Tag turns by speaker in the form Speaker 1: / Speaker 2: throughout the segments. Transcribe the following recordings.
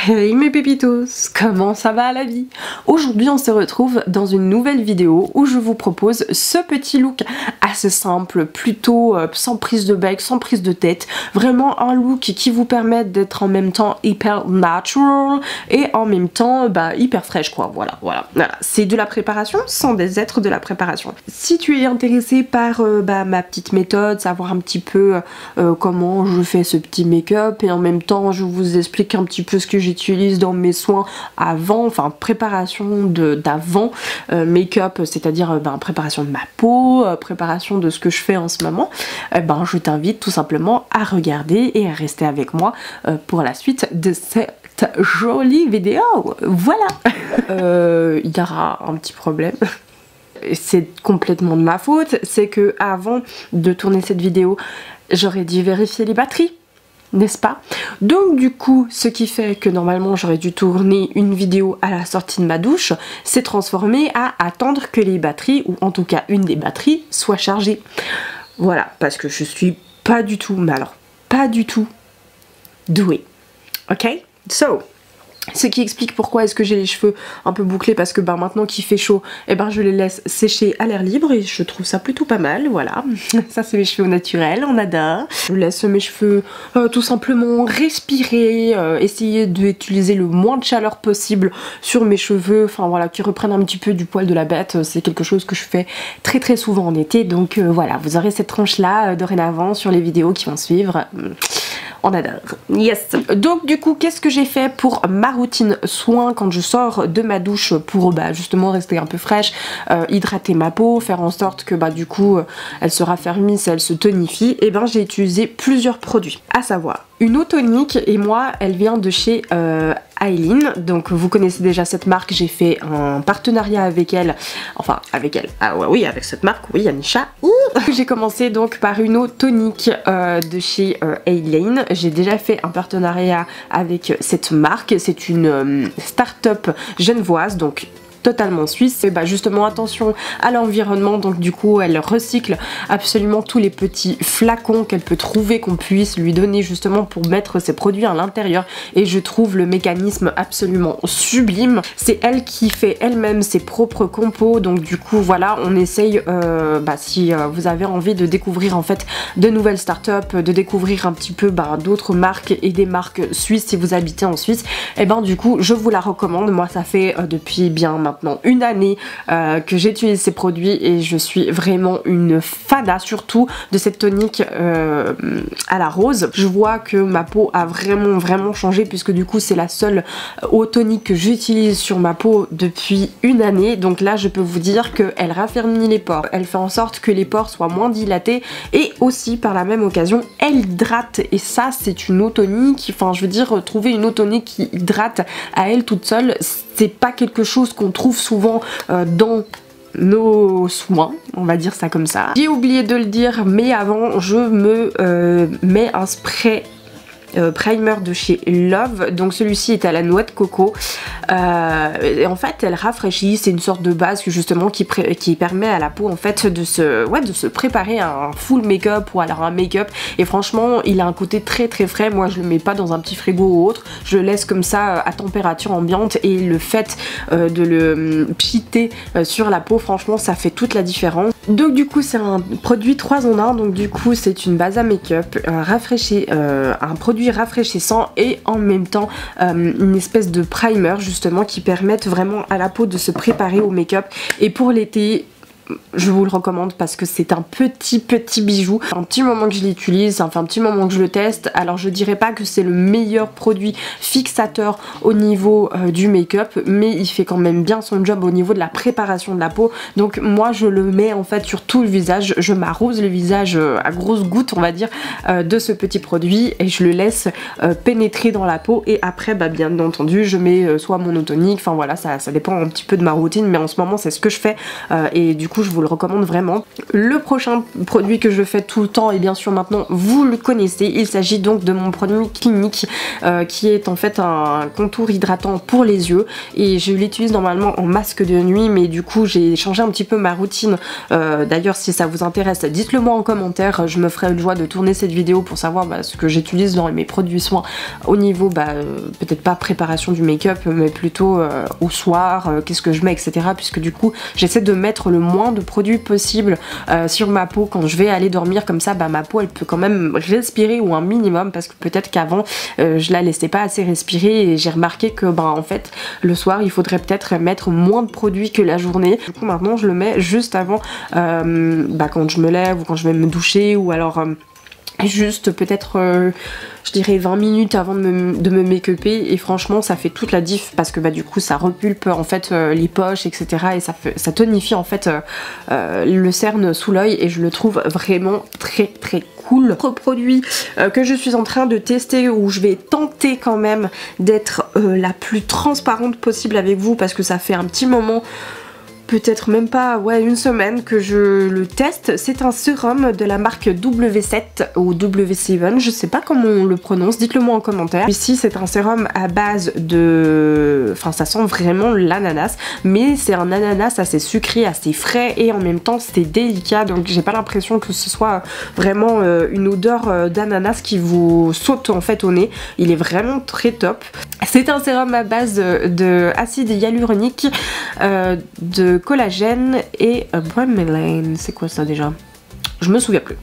Speaker 1: Hey mes pépitos, comment ça va la vie? Aujourd'hui on se retrouve dans une nouvelle vidéo où je vous propose ce petit look assez simple, plutôt sans prise de bec, sans prise de tête. Vraiment un look qui vous permet d'être en même temps hyper natural et en même temps hyper fraîche quoi. Voilà. C'est de la préparation sans être de la préparation. Si tu es intéressé par ma petite méthode, savoir un petit peu comment je fais ce petit make-up et en même temps je vous explique un petit peu ce que j'utilise dans mes soins avant, enfin préparation d'avant make-up, c'est-à-dire préparation de ma peau, préparation de ce que je fais en ce moment, je t'invite tout simplement à regarder et à rester avec moi pour la suite de cette jolie vidéo. Voilà. Il y aura un petit problème. C'est complètement de ma faute, c'est que avant de tourner cette vidéo, j'aurais dû vérifier les batteries. N'est-ce pas? Donc du coup, ce qui fait que normalement j'aurais dû tourner une vidéo à la sortie de ma douche, s'est transformé à attendre que les batteries, ou en tout cas une des batteries, soit chargée. Voilà, parce que je suis pas du tout, mais alors pas du tout douée. Ok? So, ce qui explique pourquoi est-ce que j'ai les cheveux un peu bouclés, parce que maintenant qu'il fait chaud, je les laisse sécher à l'air libre et je trouve ça plutôt pas mal, voilà. Ça c'est mes cheveux naturels, on adore. Je laisse mes cheveux tout simplement respirer, essayer d'utiliser le moins de chaleur possible sur mes cheveux, enfin voilà, qui reprennent un petit peu du poil de la bête. C'est quelque chose que je fais très souvent en été, donc voilà, vous aurez cette tranche là dorénavant sur les vidéos qui vont suivre. On adore. Yes. Donc du coup, qu'est-ce que j'ai fait pour ma routine soin quand je sors de ma douche pour justement rester un peu fraîche, hydrater ma peau, faire en sorte que du coup elle se raffermisse, elle se tonifie. Et j'ai utilisé plusieurs produits, à savoir une eau tonique, et moi elle vient de chez Aileen, donc vous connaissez déjà cette marque, j'ai fait un partenariat avec elle, enfin avec elle, ah ouais, oui, avec cette marque, oui, Anisha. J'ai commencé donc par une eau tonique de chez Aileen. J'ai déjà fait un partenariat avec cette marque, c'est une start-up genevoise, donc totalement suisse. Et justement attention à l'environnement, donc du coup elle recycle absolument tous les petits flacons qu'elle peut trouver, qu'on puisse lui donner justement pour mettre ses produits à l'intérieur, et je trouve le mécanisme absolument sublime. C'est elle qui fait elle-même ses propres compos, donc du coup voilà, on essaye si vous avez envie de découvrir en fait de nouvelles startups, de découvrir un petit peu d'autres marques et des marques suisses si vous habitez en Suisse, et du coup je vous la recommande. Moi ça fait depuis bien maintenant une année que j'utilise ces produits et je suis vraiment une fada, surtout de cette tonique à la rose. Je vois que ma peau a vraiment changé, puisque du coup c'est la seule eau tonique que j'utilise sur ma peau depuis une année. Donc là je peux vous dire qu'elle raffermit les pores, elle fait en sorte que les pores soient moins dilatés, et aussi par la même occasion elle hydrate, et ça c'est une eau tonique, enfin je veux dire, trouver une eau tonique qui hydrate à elle toute seule, c'est pas quelque chose qu'on trouve souvent dans nos soins, on va dire ça comme ça. J'ai oublié de le dire, mais avant je me mets un spray primer de chez Love, donc celui-ci est à la noix de coco, et en fait elle rafraîchit, c'est une sorte de base justement qui permet à la peau en fait de se préparer à un full make-up ou alors un make-up, et franchement il a un côté très frais. Moi je le mets pas dans un petit frigo ou autre, je le laisse comme ça à température ambiante, et le fait de le pchiter sur la peau, franchement ça fait toute la différence. Donc du coup c'est un produit 3 en 1, donc du coup c'est une base à make-up, un produit rafraîchissant et en même temps une espèce de primer justement qui permettent vraiment à la peau de se préparer au make-up. Et pour l'été, je vous le recommande parce que c'est un petit bijou. Un petit moment que je l'utilise, enfin un petit moment que je le teste. Alors je dirais pas que c'est le meilleur produit fixateur au niveau du make-up, mais il fait quand même bien son job au niveau de la préparation de la peau. Donc moi je le mets en fait sur tout le visage, je m'arrose le visage à grosses gouttes on va dire de ce petit produit, et je le laisse pénétrer dans la peau, et après bien entendu je mets soit mon eau tonique, enfin voilà, ça dépend un petit peu de ma routine, mais en ce moment c'est ce que je fais, et du coup coup je vous le recommande vraiment. Le prochain produit que je fais tout le temps, et bien sûr maintenant vous le connaissez, il s'agit donc de mon produit Clinique qui est en fait un contour hydratant pour les yeux, et je l'utilise normalement en masque de nuit, mais du coup j'ai changé un petit peu ma routine. D'ailleurs si ça vous intéresse, dites-le moi en commentaire, je me ferai une joie de tourner cette vidéo pour savoir ce que j'utilise dans mes produits soins au niveau peut-être pas préparation du make-up, mais plutôt au soir, qu'est-ce que je mets, etc. Puisque du coup j'essaie de mettre le moins de produits possible sur ma peau quand je vais aller dormir, comme ça ma peau elle peut quand même respirer, ou un minimum, parce que peut-être qu'avant je la laissais pas assez respirer, et j'ai remarqué que en fait le soir il faudrait peut-être mettre moins de produits que la journée. Du coup maintenant je le mets juste avant quand je me lève, ou quand je vais me doucher, ou alors juste peut-être je dirais 20 minutes avant de me make-upper, et franchement ça fait toute la diff, parce que du coup ça repulpe en fait les poches, etc. et ça tonifie en fait le cerne sous l'œil, et je le trouve vraiment très très cool. Autre produit que je suis en train de tester, où je vais tenter quand même d'être la plus transparente possible avec vous, parce que ça fait un petit moment, peut-être même pas, une semaine que je le teste. C'est un sérum de la marque W7 ou W7, je sais pas comment on le prononce, dites-le moi en commentaire. Ici c'est un sérum à base de... Enfin ça sent vraiment l'ananas, mais c'est un ananas assez sucré, assez frais, et en même temps c'est délicat, donc j'ai pas l'impression que ce soit vraiment une odeur d'ananas qui vous saute en fait au nez. Il est vraiment très top. C'est un sérum à base de acide hyaluronique, de collagène et bromelain. C'est quoi ça déjà? Je me souviens plus.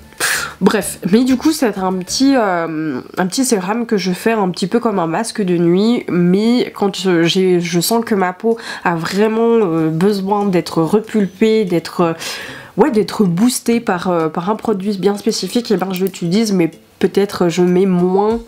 Speaker 1: Bref, mais du coup c'est un petit sérum que je fais un petit peu comme un masque de nuit, mais quand je sens que ma peau a vraiment besoin d'être repulpée, d'être boostée par un produit bien spécifique, et je l'utilise, mais peut-être je mets moins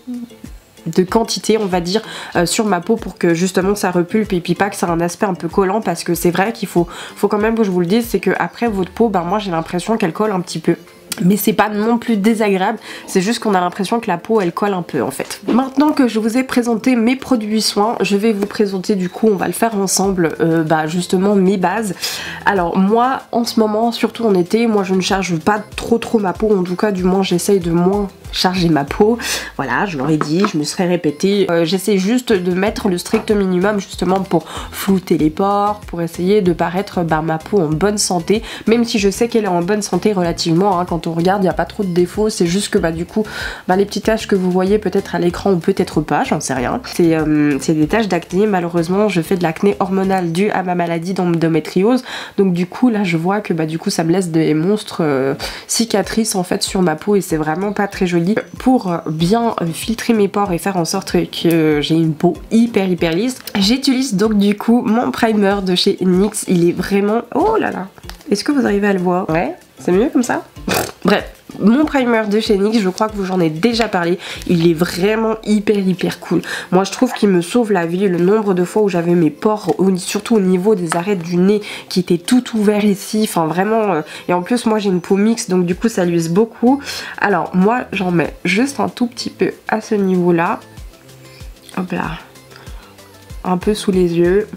Speaker 1: de quantité on va dire sur ma peau, pour que justement ça repulpe, et puis pas que ça a un aspect un peu collant, parce que c'est vrai qu'il faut quand même que je vous le dise, c'est que après votre peau, moi j'ai l'impression qu'elle colle un petit peu. Mais c'est pas non plus désagréable, c'est juste qu'on a l'impression que la peau elle colle un peu en fait. Maintenant que je vous ai présenté mes produits soins, je vais vous présenter, du coup on va le faire ensemble, justement mes bases. Alors moi en ce moment, surtout en été, moi je ne charge pas trop ma peau, en tout cas du moins j'essaye de moins charger ma peau. Voilà, je l'aurais dit, je me serais répétée, j'essaie juste de mettre le strict minimum justement pour flouter les pores, pour essayer de paraître ma peau en bonne santé, même si je sais qu'elle est en bonne santé relativement, quand on regarde il n'y a pas trop de défauts, c'est juste que du coup les petites taches que vous voyez peut-être à l'écran, ou peut-être pas, j'en sais rien, c'est des taches d'acné. Malheureusement je fais de l'acné hormonal dû à ma maladie d'endométriose, donc du coup là je vois que du coup ça me laisse des monstres cicatrices en fait sur ma peau, et c'est vraiment pas très joli. Pour bien filtrer mes pores et faire en sorte que j'ai une peau hyper lisse, j'utilise donc du coup mon primer de chez NYX. Il est vraiment... Oh là là, est-ce que vous arrivez à le voir? Ouais, c'est mieux comme ça. Bref, mon primer de chez NYX, je crois que j'en ai déjà parlé, il est vraiment hyper cool. Moi je trouve qu'il me sauve la vie. Le nombre de fois où j'avais mes pores, surtout au niveau des arêtes du nez, qui étaient tout ouverts ici, enfin vraiment, et en plus moi j'ai une peau mixte, donc du coup ça l'use beaucoup. Alors moi j'en mets juste un tout petit peu à ce niveau là, hop là, un peu sous les yeux,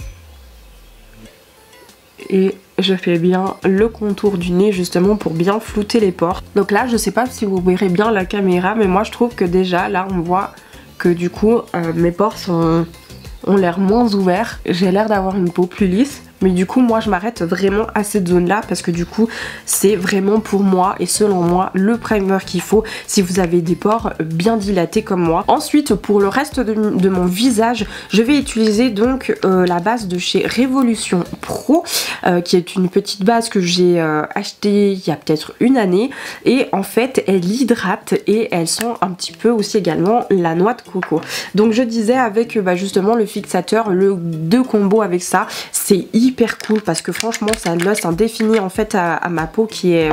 Speaker 1: et je fais bien le contour du nez justement pour bien flouter les pores. Donc là je sais pas si vous verrez bien la caméra, mais moi je trouve que déjà là on voit que du coup mes pores ont l'air moins ouverts, j'ai l'air d'avoir une peau plus lisse. Mais du coup moi je m'arrête vraiment à cette zone là, parce que du coup c'est vraiment pour moi et selon moi le primer qu'il faut si vous avez des pores bien dilatés comme moi. Ensuite pour le reste de mon visage, je vais utiliser donc la base de chez Révolution Pro, qui est une petite base que j'ai achetée il y a peut-être une année, et en fait elle hydrate et elle sent un petit peu aussi également la noix de coco. Donc je disais avec justement le fixateur, le 2 combos avec ça, c'est hyper cool, parce que franchement ça laisse un défini en fait à ma peau qui est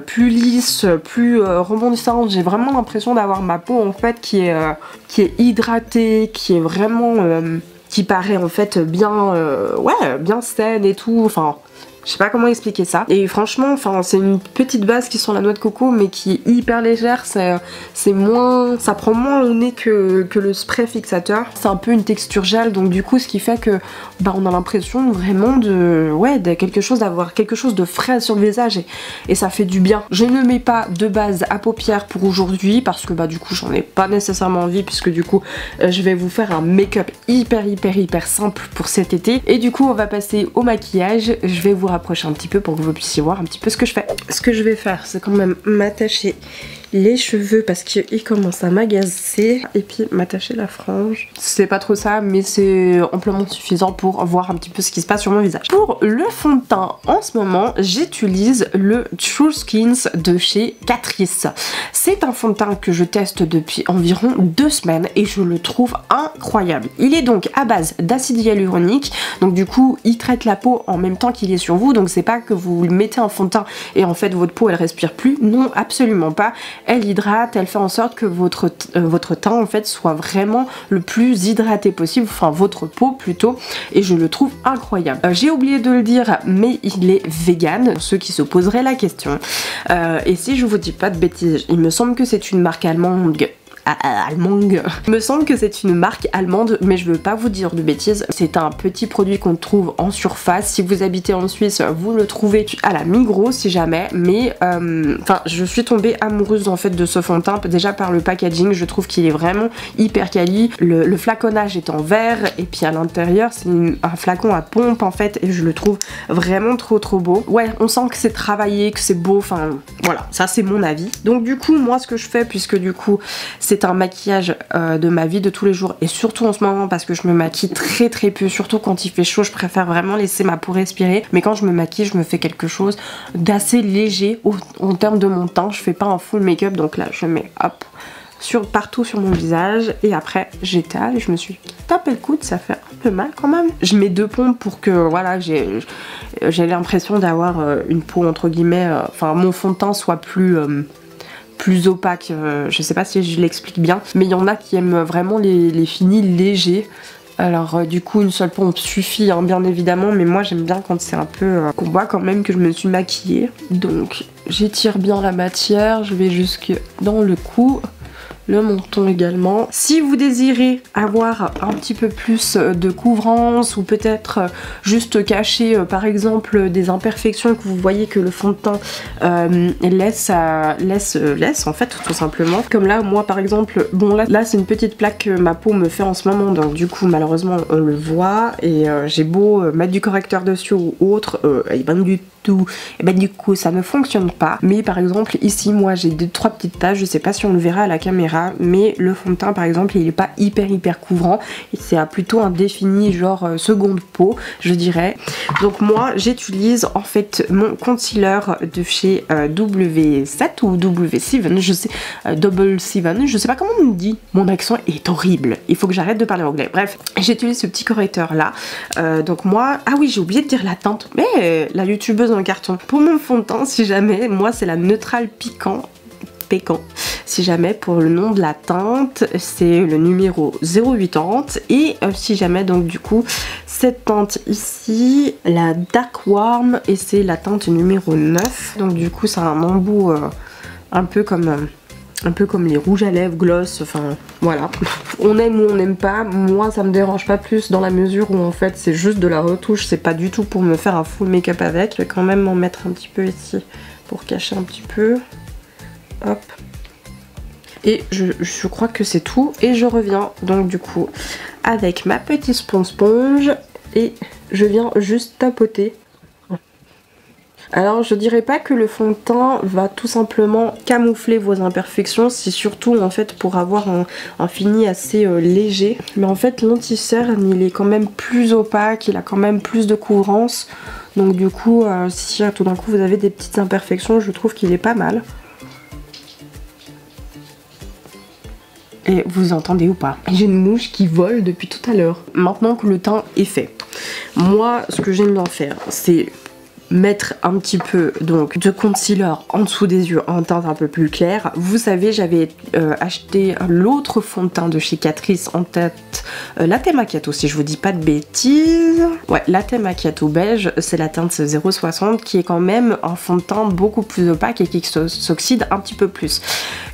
Speaker 1: plus lisse, plus rebondissante. J'ai vraiment l'impression d'avoir ma peau en fait qui est hydratée, qui est vraiment qui paraît en fait bien bien saine et tout. Enfin Je sais pas comment expliquer ça. Et franchement, enfin, c'est une petite base qui sent la noix de coco, mais qui est hyper légère. C'est moins, ça prend moins au nez que le spray fixateur. C'est un peu une texture gel, donc du coup, ce qui fait que bah, on a l'impression vraiment d'avoir quelque chose de frais sur le visage et ça fait du bien. Je ne mets pas de base à paupières pour aujourd'hui parce que bah du coup, j'en ai pas nécessairement envie puisque du coup, je vais vous faire un make-up hyper simple pour cet été. Et du coup, on va passer au maquillage. Je vais vous rapprocher un petit peu pour que vous puissiez voir un petit peu ce que je fais. Ce que je vais faire, c'est quand même m'attacher les cheveux parce qu'ils commencent à m'agacer et puis m'attacher la frange. C'est pas trop ça, mais c'est amplement suffisant pour voir un petit peu ce qui se passe sur mon visage. Pour le fond de teint, en ce moment, j'utilise le True Skins de chez Catrice. C'est un fond de teint que je teste depuis environ 2 semaines et je le trouve incroyable. Il est donc à base d'acide hyaluronique, donc du coup, il traite la peau en même temps qu'il est sur vous, donc c'est pas que vous mettez un fond de teint et en fait votre peau elle respire plus, non, absolument pas. Elle hydrate, elle fait en sorte que votre teint en fait soit vraiment le plus hydraté possible, enfin votre peau plutôt, et je le trouve incroyable. J'ai oublié de le dire, mais il est vegan, ceux qui se poseraient la question. Et si je vous dis pas de bêtises, il me semble que c'est une marque allemande. Il me semble que c'est une marque allemande, mais je veux pas vous dire de bêtises. C'est un petit produit qu'on trouve en surface. Si vous habitez en Suisse, vous le trouvez à la Migros si jamais. Mais enfin, je suis tombée amoureuse en fait de ce fond de teint. Déjà par le packaging, je trouve qu'il est vraiment hyper quali. Le flaconnage est en verre et puis à l'intérieur c'est un flacon à pompe en fait et je le trouve vraiment trop beau. Ouais, on sent que c'est travaillé, que c'est beau. Enfin voilà, ça c'est mon avis. Donc du coup, moi ce que je fais, puisque du coup c'est un maquillage de ma vie de tous les jours et surtout en ce moment parce que je me maquille très peu, surtout quand il fait chaud, je préfère vraiment laisser ma peau respirer, mais quand je me maquille je me fais quelque chose d'assez léger en termes de mon teint. Je fais pas un full make-up, donc là je mets hop partout sur mon visage et après j'étale et je me suis tapé le coude, ça fait un peu mal quand même. Je mets 2 pompes pour que voilà, j'ai l'impression d'avoir une peau entre guillemets, enfin mon fond de teint soit plus opaque, je sais pas si je l'explique bien, mais il y en a qui aiment vraiment les finis légers. Alors du coup une seule pompe suffit hein, bien évidemment, mais moi j'aime bien quand c'est un peu qu'on voit quand même que je me suis maquillée. Donc j'étire bien la matière, je vais jusque dans le cou, le menton également. Si vous désirez avoir un petit peu plus de couvrance ou peut-être juste cacher par exemple des imperfections que vous voyez que le fond de teint laisse en fait tout simplement. Comme là moi par exemple, bon là c'est une petite plaque que ma peau me fait en ce moment, donc du coup malheureusement on le voit et j'ai beau mettre du correcteur dessus ou autre, et ben du coup ça ne fonctionne pas. Mais par exemple ici moi j'ai 2-3 petites taches, je sais pas si on le verra à la caméra, mais le fond de teint par exemple il est pas hyper couvrant, c'est plutôt un défini genre seconde peau je dirais. Donc moi j'utilise en fait mon concealer de chez W7 ou W7, je sais, Double 7, je sais pas comment on dit, mon accent est horrible, il faut que j'arrête de parler anglais. Bref, j'utilise ce petit correcteur là, donc moi, ah oui j'ai oublié de dire la teinte, mais la youtubeuse dans le carton. Pour mon fond de teint si jamais, moi c'est la Neutral Pécan. Si jamais pour le nom de la teinte c'est le numéro 080 et si jamais donc du coup cette teinte ici la Dark Warm et c'est la teinte numéro 9, donc du coup c'est un embout un peu comme les rouges à lèvres, gloss, enfin voilà. On aime ou on n'aime pas, moi ça me dérange pas plus dans la mesure où en fait c'est juste de la retouche, c'est pas du tout pour me faire un full make-up avec. Je vais quand même m'en mettre un petit peu ici pour cacher un petit peu. Hop. Et je crois que c'est tout et je reviens donc du coup avec ma petite sponge et je viens juste tapoter. Alors je dirais pas que le fond de teint va tout simplement camoufler vos imperfections, c'est surtout en fait pour avoir un fini assez léger. Mais en fait l'anti-cerne il est quand même plus opaque, il a quand même plus de couvrance. Donc du coup si tout d'un coup vous avez des petites imperfections, je trouve qu'il est pas mal. Et vous entendez ou pas? J'ai une mouche qui vole depuis tout à l'heure. Maintenant que le teint est fait, moi ce que j'aime bien faire c'est mettre un petit peu donc de concealer en dessous des yeux en teinte un peu plus claire. Vous savez, j'avais acheté l'autre fond de teint de chez Catrice en tête Latte Macchiato, si je vous dis pas de bêtises. Ouais, Latte Macchiato beige, c'est la teinte 0,60 qui est quand même un fond de teint beaucoup plus opaque et qui s'oxyde un petit peu plus.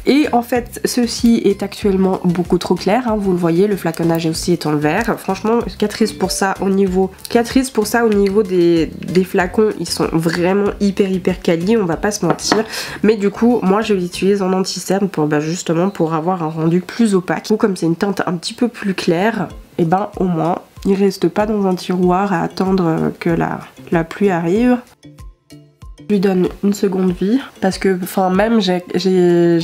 Speaker 1: Et en fait, ceci est actuellement beaucoup trop clair, hein, vous le voyez, le flaconnage aussi est en vert. Franchement, Catrice pour ça au niveau des flacons, ils sont vraiment hyper quali, on va pas se mentir. Mais du coup, moi je l'utilise en anti-cerne pour justement pour avoir un rendu plus opaque. Ou comme c'est une teinte un petit peu plus claire, et ben au moins il reste pas dans un tiroir à attendre que la pluie arrive. Je lui donne une seconde vie parce que enfin même j'ai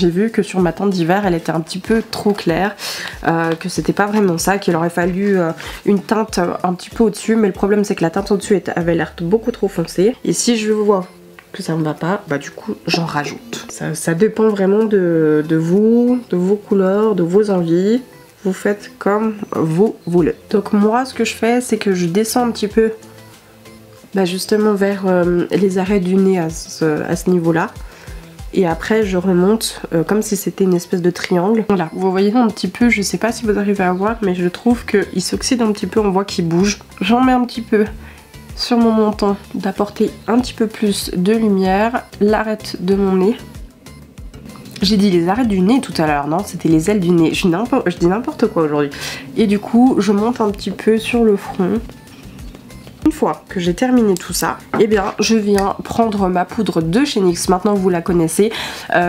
Speaker 1: vu que sur ma teinte d'hiver elle était un petit peu trop claire, que c'était pas vraiment ça, qu'il aurait fallu une teinte un petit peu au-dessus, mais le problème c'est que la teinte au-dessus avait l'air beaucoup trop foncée et si je vois que ça me va pas, bah du coup j'en rajoute. Ça dépend vraiment de vous, de vos couleurs, de vos envies. Vous faites comme vous voulez. Donc moi ce que je fais c'est que je descends un petit peu justement vers les arrêts du nez à ce niveau-là. Et après je remonte comme si c'était une espèce de triangle. Voilà, vous voyez un petit peu, je sais pas si vous arrivez à voir, mais je trouve qu'il s'oxyde un petit peu, on voit qu'il bouge. J'en mets un petit peu sur mon menton, d'apporter un petit peu plus de lumière, l'arête de mon nez. J'ai dit les arêtes du nez tout à l'heure, non, c'était les ailes du nez. Je dis n'importe quoi aujourd'hui. Et du coup, je monte un petit peu sur le front. Une fois que j'ai terminé tout ça, eh bien je viens prendre ma poudre de chez NYX, maintenant vous la connaissez.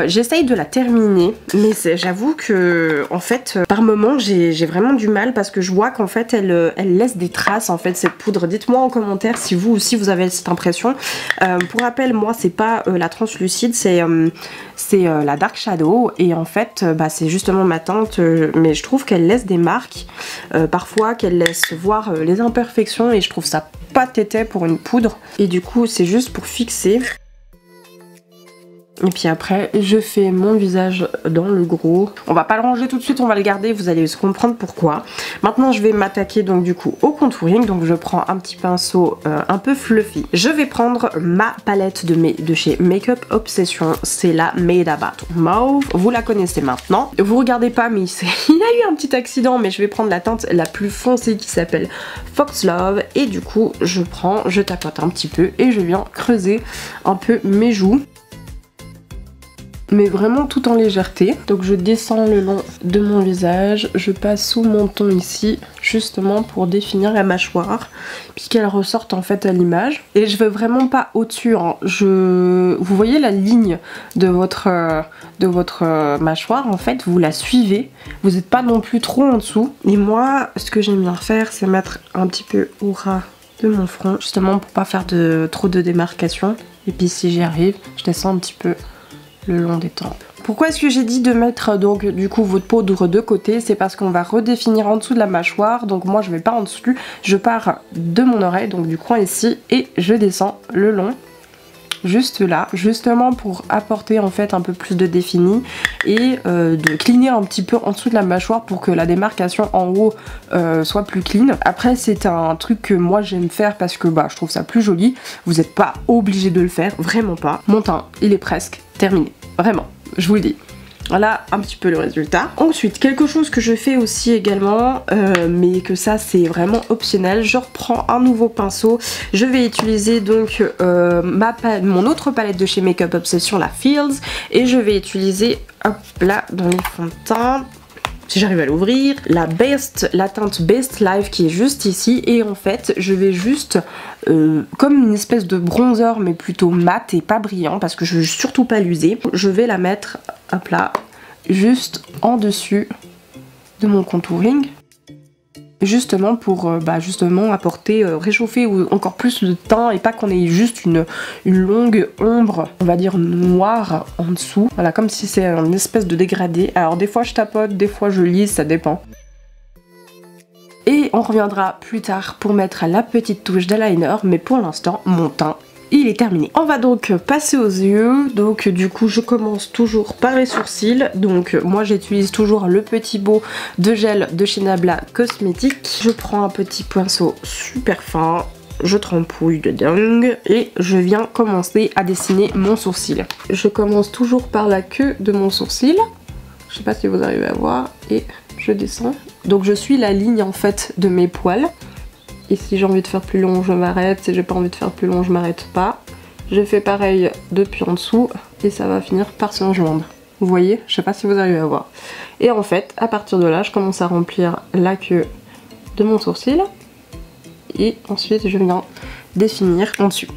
Speaker 1: J'essaye de la terminer, mais j'avoue que en fait par moment j'ai vraiment du mal parce que je vois qu'en fait elle laisse des traces en fait cette poudre. Dites-moi en commentaire si vous aussi vous avez cette impression. Pour rappel, moi c'est pas la translucide, c'est la dark shadow et en fait c'est justement ma teinte, mais je trouve qu'elle laisse des marques, parfois qu'elle laisse voir les imperfections et je trouve ça pas tété pour une poudre et du coup c'est juste pour fixer. Et puis après je fais mon visage dans le gros. On va pas le ranger tout de suite, on va le garder, vous allez comprendre pourquoi. Maintenant je vais m'attaquer donc du coup au contouring. Donc je prends un petit pinceau un peu fluffy. Je vais prendre ma palette de chez Makeup Obsession. C'est la Made About Mauve. Vous la connaissez maintenant. Vous regardez pas mais il y a eu un petit accident, mais je vais prendre la teinte la plus foncée qui s'appelle Fox Love. Et du coup je tapote un petit peu et je viens creuser un peu mes joues, mais vraiment tout en légèreté. Donc je descends le long de mon visage, je passe sous mon menton ici, justement pour définir la mâchoire, puis qu'elle ressorte en fait à l'image. Et je veux vraiment pas au-dessus, hein. Vous voyez la ligne de votre mâchoire, en fait, vous la suivez, vous n'êtes pas non plus trop en dessous. Et moi, ce que j'aime bien faire, c'est mettre un petit peu au ras de mon front, justement pour pas faire trop de démarcation. Et puis si j'y arrive, je descends un petit peu le long des tempes. Pourquoi est-ce que j'ai dit de mettre donc du coup votre poudre de côté? C'est parce qu'on va redéfinir en dessous de la mâchoire. Donc moi je vais pas en dessous, je pars de mon oreille, donc du coin ici, et je descends le long, juste là, justement pour apporter en fait un peu plus de défini et de cligner un petit peu en dessous de la mâchoire pour que la démarcation en haut soit plus clean. Après c'est un truc que moi j'aime faire parce que je trouve ça plus joli. Vous n'êtes pas obligé de le faire, vraiment pas. Mon teint il est presque terminé, vraiment, je vous le dis. Voilà un petit peu le résultat. Ensuite, quelque chose que je fais aussi également, mais que ça c'est vraiment optionnel, je reprends un nouveau pinceau. Je vais utiliser donc mon autre palette de chez Makeup Obsession, la Fields, et je vais utiliser, hop là, dans les fonds de teint, si j'arrive à l'ouvrir, la teinte Best Life qui est juste ici. Et en fait je vais juste comme une espèce de bronzer mais plutôt mat et pas brillant parce que je veux surtout pas l'user. Je vais la mettre, hop là, juste en dessus de mon contouring, justement pour justement apporter, réchauffer ou encore plus le teint et pas qu'on ait juste une longue ombre, on va dire noire en dessous. Voilà, comme si c'est une espèce de dégradé. Alors des fois je tapote, des fois je lisse, ça dépend. Et on reviendra plus tard pour mettre la petite touche d'eyeliner, mais pour l'instant mon teint il est terminé. On va donc passer aux yeux. Donc du coup je commence toujours par les sourcils. Donc moi j'utilise toujours le petit pot de gel de chez Nabla Cosmetics. Je prends un petit pinceau super fin je trempouille de dingue et je viens commencer à dessiner mon sourcil. Je commence toujours par la queue de mon sourcil. Je sais pas si vous arrivez à voir et je descends. Donc je suis la ligne en fait de mes poils. Et si j'ai envie de faire plus long, je m'arrête. Si j'ai pas envie de faire plus long, je m'arrête pas. Je fais pareil depuis en dessous et ça va finir par se rejoindre. Vous voyez? Je sais pas si vous arrivez à voir. Et en fait, à partir de là, je commence à remplir la queue de mon sourcil. Et ensuite, je viens définir en dessus.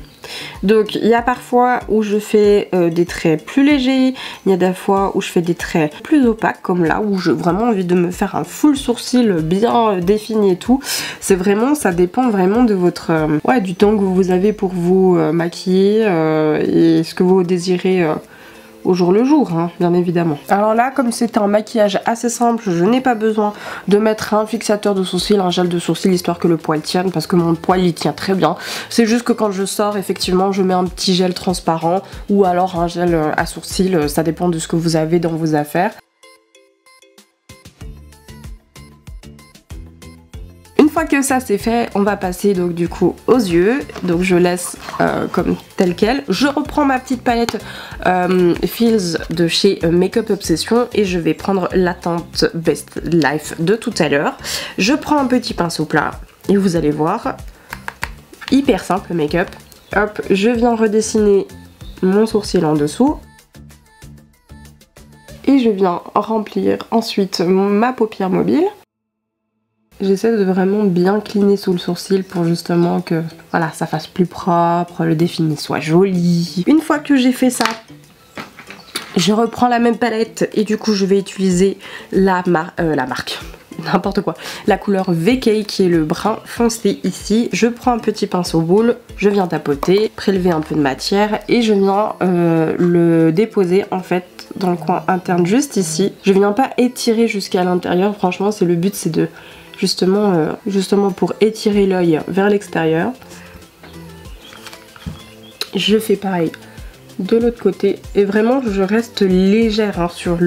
Speaker 1: Donc il y a parfois où je fais des traits plus légers, il y a des fois où je fais des traits plus opaques comme là où j'ai vraiment envie de me faire un full sourcil bien défini et tout. C'est vraiment, ça dépend vraiment de votre du temps que vous avez pour vous maquiller et ce que vous désirez au jour le jour, hein, bien évidemment. Alors là, comme c'est un maquillage assez simple, je n'ai pas besoin de mettre un fixateur de sourcils, un gel de sourcils, histoire que le poil tienne, parce que mon poil il tient très bien. C'est juste que quand je sors, effectivement, je mets un petit gel transparent ou alors un gel à sourcils, ça dépend de ce que vous avez dans vos affaires. Une fois que ça c'est fait, on va passer donc du coup aux yeux. Donc je laisse comme tel quel. Je reprends ma petite palette Feels de chez Makeup Obsession et je vais prendre la teinte Best Life de tout à l'heure. Je prends un petit pinceau plat et vous allez voir, hyper simple le make-up. Hop, je viens redessiner mon sourcil en dessous. Et je viens remplir ensuite ma paupière mobile. J'essaie de vraiment bien cleaner sous le sourcil pour justement que voilà, ça fasse plus propre, le défini soit joli. Une fois que j'ai fait ça, je reprends la même palette et du coup je vais utiliser la marque, n'importe quoi, la couleur VK qui est le brun foncé ici. Je prends un petit pinceau boule, je viens tapoter, prélever un peu de matière et je viens le déposer en fait dans le coin interne juste ici. Je viens pas étirer jusqu'à l'intérieur, franchement c'est le but, c'est de justement pour étirer l'œil vers l'extérieur. Je fais pareil de l'autre côté et vraiment je reste légère hein, sur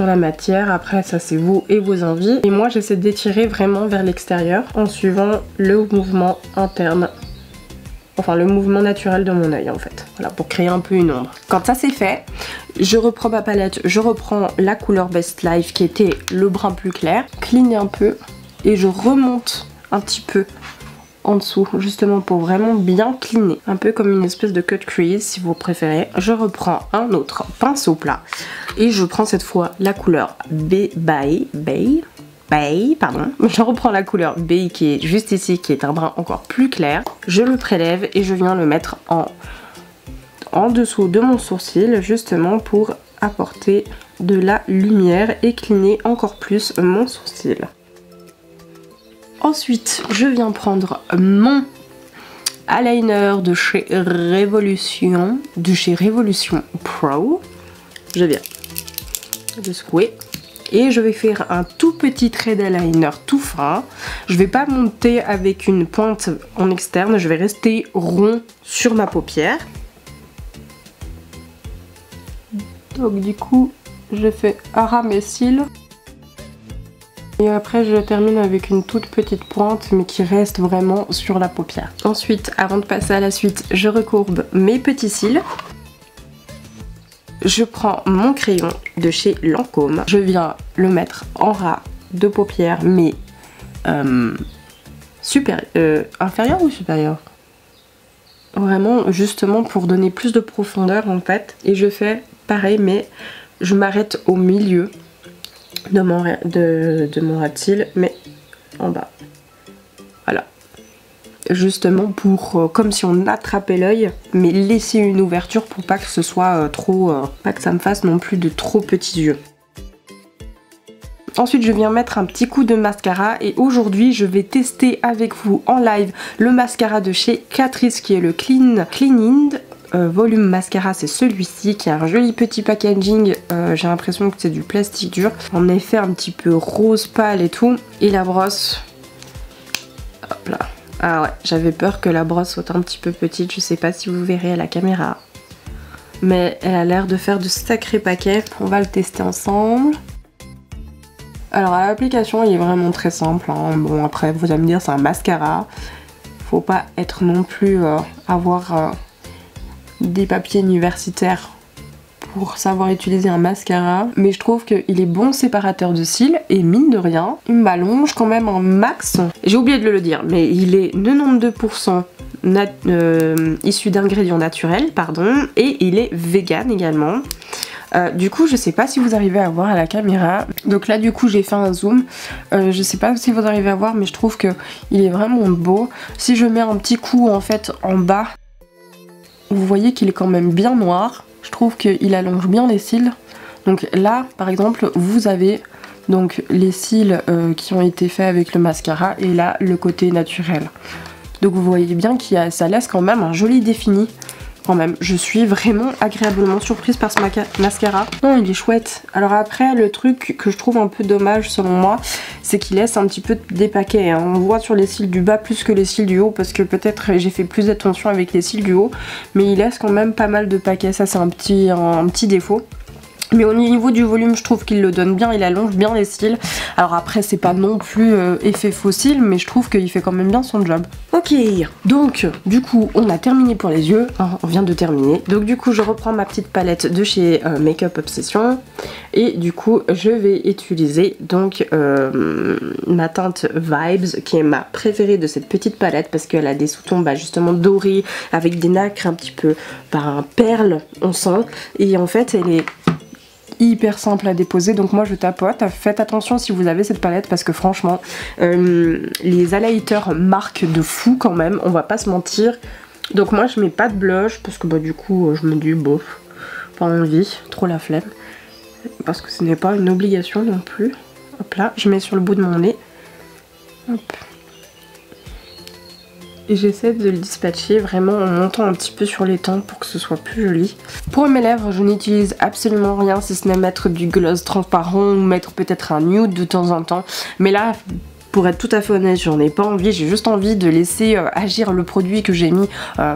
Speaker 1: la matière. Après ça c'est vous et vos envies et moi j'essaie d'étirer vraiment vers l'extérieur en suivant le mouvement interne, enfin le mouvement naturel de mon œil en fait, voilà, pour créer un peu une ombre. Quand ça c'est fait, je reprends ma palette, je reprends la couleur Best Life qui était le brun plus clair, clean un peu et je remonte un petit peu en dessous justement pour vraiment bien cleaner, un peu comme une espèce de cut crease si vous préférez. Je reprends un autre pinceau plat et je prends cette fois la couleur pardon. Je reprends la couleur Bay qui est juste ici, qui est un brun encore plus clair. Je le prélève et je viens le mettre en dessous de mon sourcil justement pour apporter de la lumière et cleaner encore plus mon sourcil. Ensuite, je viens prendre mon eyeliner de chez Révolution Pro. Je viens le secouer et je vais faire un tout petit trait d'eyeliner tout fin. Je vais pas monter avec une pointe en externe, je vais rester rond sur ma paupière. Donc du coup, je fais ras mes cils. Et après je termine avec une toute petite pointe mais qui reste vraiment sur la paupière. Ensuite, avant de passer à la suite, je recourbe mes petits cils. Je prends mon crayon de chez Lancôme. Je viens le mettre en ras de paupière mais inférieur ou supérieur? Vraiment justement pour donner plus de profondeur en fait. Et je fais pareil mais je m'arrête au milieu de mon ras de cils mais en bas. Voilà. Justement pour comme si on attrapait l'œil mais laisser une ouverture pour pas que ce soit pas que ça me fasse non plus de trop petits yeux. Ensuite je viens mettre un petit coup de mascara et aujourd'hui je vais tester avec vous en live le mascara de chez Catrice qui est le Clean In Volume Mascara, c'est celui-ci qui a un joli petit packaging, j'ai l'impression que c'est du plastique dur, en effet un petit peu rose pâle et tout, et la brosse, hop là, ah ouais, j'avais peur que la brosse soit un petit peu petite, je sais pas si vous verrez à la caméra, mais elle a l'air de faire de sacrés paquets, on va le tester ensemble. Alors à l'application il est vraiment très simple, hein. Bon après vous allez me dire c'est un mascara, faut pas être non plus avoir des papiers universitaires pour savoir utiliser un mascara, mais je trouve qu'il est bon séparateur de cils et mine de rien, il m'allonge quand même un max. J'ai oublié de le dire, mais il est 92% issu d'ingrédients naturels, pardon, et il est vegan également. Du coup je sais pas si vous arrivez à voir à la caméra, donc là du coup j'ai fait un zoom, je sais pas si vous arrivez à voir mais je trouve que il est vraiment beau. Si je mets un petit coup en fait en bas, vous voyez qu'il est quand même bien noir, je trouve qu'il allonge bien les cils. Donc là par exemple vous avez donc les cils qui ont été faits avec le mascara et là le côté naturel. Donc vous voyez bien que ça laisse quand même un joli défini. Quand même, je suis vraiment agréablement surprise par ce mascara. Non, il est chouette. Alors après, le truc que je trouve un peu dommage selon moi, c'est qu'il laisse un petit peu des paquets. Hein. On voit sur les cils du bas plus que les cils du haut, parce que peut-être j'ai fait plus attention avec les cils du haut, mais il laisse quand même pas mal de paquets. Ça, c'est un petit défaut. Mais au niveau du volume, je trouve qu'il le donne bien, il allonge bien les cils. Alors après, c'est pas non plus effet fossile, mais je trouve qu'il fait quand même bien son job. Ok, donc du coup, on a terminé pour les yeux. Hein, on vient de terminer. Donc du coup, je reprends ma petite palette de chez Make Up Obsession. Et du coup, je vais utiliser donc ma teinte Vibes, qui est ma préférée de cette petite palette, parce qu'elle a des sous-tons justement dorés, avec des nacres un petit peu perles, on sent. Et en fait, elle est hyper simple à déposer, donc moi je tapote. Faites attention si vous avez cette palette parce que franchement les highlighters marquent de fou quand même, on va pas se mentir. Donc moi je mets pas de blush parce que du coup je me dis bof, pas envie, trop la flemme, parce que ce n'est pas une obligation non plus. Hop là, je mets sur le bout de mon nez, hop, et j'essaie de le dispatcher vraiment en montant un petit peu sur les tempes pour que ce soit plus joli. Pour mes lèvres, je n'utilise absolument rien si ce n'est mettre du gloss transparent ou mettre peut-être un nude de temps en temps. Mais là, pour être tout à fait honnête, j'en ai pas envie, j'ai juste envie de laisser agir le produit que j'ai mis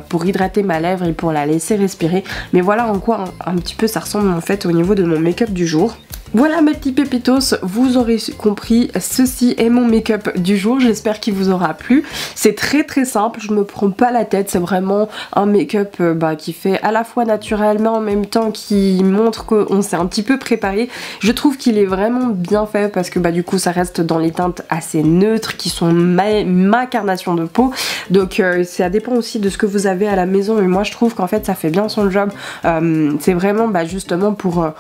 Speaker 1: pour hydrater ma lèvre et pour la laisser respirer. Mais voilà en quoi un petit peu ça ressemble en fait au niveau de mon make-up du jour. Voilà mes petits pépitos, vous aurez compris, ceci est mon make-up du jour, j'espère qu'il vous aura plu. C'est très très simple, je me prends pas la tête, c'est vraiment un make-up qui fait à la fois naturel mais en même temps qui montre qu'on s'est un petit peu préparé. Je trouve qu'il est vraiment bien fait parce que du coup ça reste dans les teintes assez neutres qui sont ma carnation de peau. Donc ça dépend aussi de ce que vous avez à la maison, mais moi je trouve qu'en fait ça fait bien son job. C'est vraiment justement pour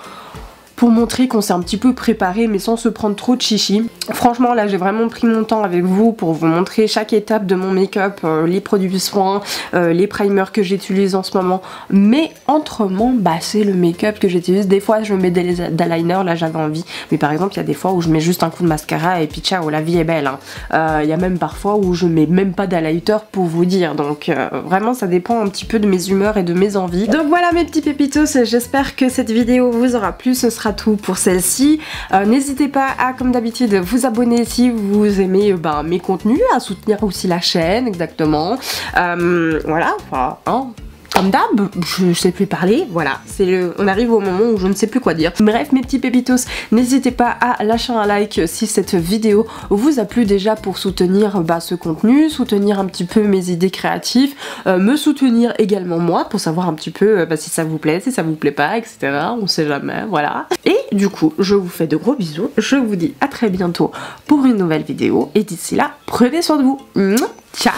Speaker 1: montrer qu'on s'est un petit peu préparé mais sans se prendre trop de chichi. Franchement là j'ai vraiment pris mon temps avec vous pour vous montrer chaque étape de mon make-up, les produits soins, les primers que j'utilise en ce moment, mais autrement c'est le make-up que j'utilise. Des fois je mets des eyeliners, là j'avais envie, mais par exemple il y a des fois où je mets juste un coup de mascara et puis ciao, la vie est belle hein. Il y a même parfois où je mets même pas d'highlighter pour vous dire, donc vraiment ça dépend un petit peu de mes humeurs et de mes envies. Donc voilà mes petits pépitos, j'espère que cette vidéo vous aura plu, ce sera tout pour celle-ci. N'hésitez pas à, comme d'habitude, vous abonner si vous aimez mes contenus, à soutenir aussi la chaîne, exactement. Voilà, enfin, hein. Comme d'hab, je sais plus parler, voilà, on arrive au moment où je ne sais plus quoi dire. Bref mes petits pépitos, n'hésitez pas à lâcher un like si cette vidéo vous a plu déjà pour soutenir ce contenu, soutenir un petit peu mes idées créatives, me soutenir également moi pour savoir un petit peu si ça vous plaît, si ça vous plaît pas, etc. On sait jamais, voilà. Et du coup, je vous fais de gros bisous, je vous dis à très bientôt pour une nouvelle vidéo et d'ici là, prenez soin de vous. Ciao.